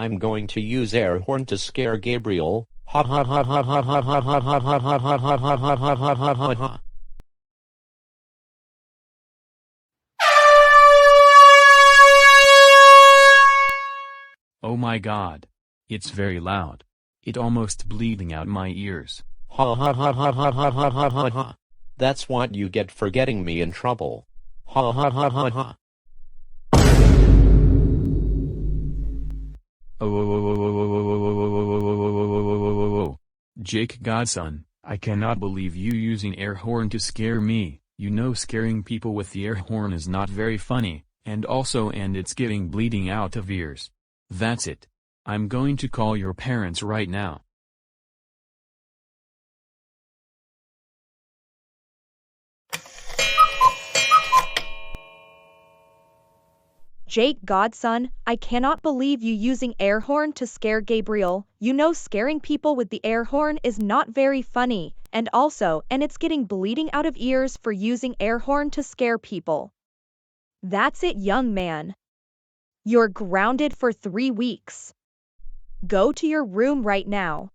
I'm going to use air horn to scare Gabriel. Hot hot hot hot hot hot hot hot hot hot hot hot hot hot hot hot hot hot hot hot. Oh my god. It's very loud. It almost bleeding out my ears. Ha ha ha ha ha ha ha ha ha ha. That's what you get for getting me in trouble. Ha ha ha ha ha. Oh, Jake Godson, I cannot believe you using air horn to scare me. You know scaring people with the air horn is not very funny, and it's getting bleeding out of ears. That's it. I'm going to call your parents right now. Jake Godson, I cannot believe you using air horn to scare Gabriel. You know scaring people with the air horn is not very funny, and it's getting bleeding out of ears for using air horn to scare people. That's it, young man. You're grounded for 3 weeks. Go to your room right now.